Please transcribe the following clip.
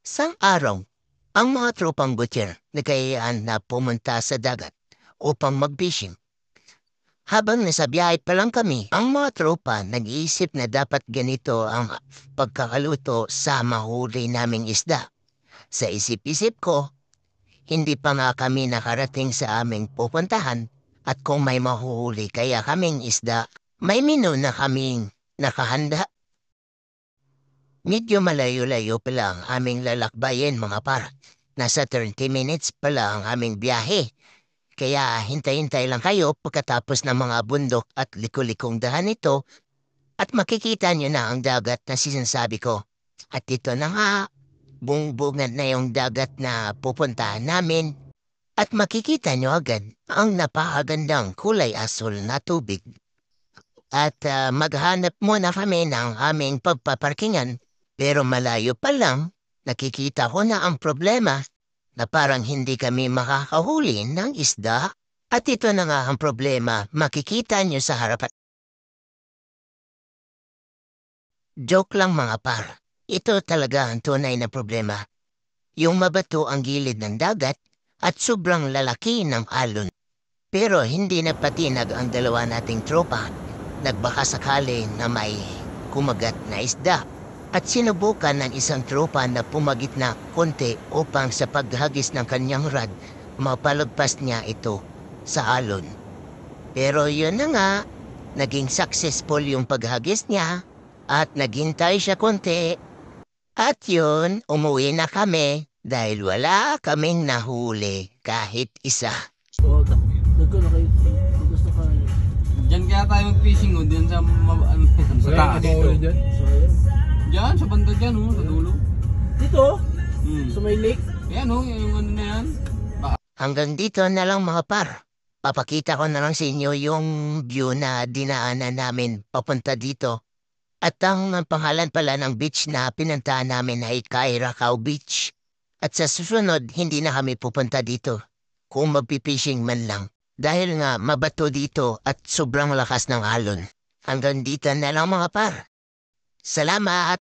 Sang araw, ang mga tropang butcher nagkayaan na pumunta sa dagat upang mag-fishing. Habang nasa biyahe pa lang kami, ang mga tropa nag-iisip na dapat ganito ang pagkakaluto sa mahuli naming isda. Sa isip-isip ko, hindi pa nga kami nakarating sa aming pupuntahan at kung may mahuhuli kaya kaming isda, may menu na kaming nakahanda. Medyo malayo-layo pala ang aming lalakbayin mga par. Nasa 30 minutes pala ang aming biyahe. Kaya hintay-hintay lang kayo pagkatapos ng mga bundok at liko-likong dahan nito at makikita nyo na ang dagat na sinasabi ko. At ito na nga, bungbungan na yung dagat na pupuntahan namin. At makikita nyo agad ang napakagandang kulay asul na tubig. At maghanap muna kami ng aming pagpaparkingan. Pero malayo pa lang, nakikita ko na ang problema na parang hindi kami makakahuli ng isda. At ito na nga ang problema, makikita nyo sa harapan. Joke lang mga par. Ito talaga ang tunay na problema. Yung mabato ang gilid ng dagat at sobrang lalaki ng alon. Pero hindi na patinag ang dalawa nating tropa. Nagbaka sakali na may kumagat na isda. At sinubukan ng isang tropa na pumagit na konti upang sa paghagis ng kanyang rod, mapalagpas niya ito sa alon. Pero yun na nga, naging successful yung paghagis niya at naghintay siya konti. At yun, umuwi na kami dahil wala kaming nahuli kahit isa. Oo, nagko na kayo. Gusto ka. Diyan kaya tayo mag-fishing o, diyan sa, sa taas. Dyan. Diyan, sa banda dyan o, sa dulo. Dito? Hmm. Sa may lake? Ayan o, yung ano na yan. Hanggang dito na lang mga par. Papakita ko na lang sa inyo yung view na dinaanan namin papunta dito. At ang pangalan pala ng beach na pinuntahan namin ay Kairakaw Beach. At sa susunod, hindi na kami pupunta dito. Kung magpipishing man lang. Dahil nga mabato dito at sobrang lakas ng alon. Hanggang dito na lang mga par. Salamat!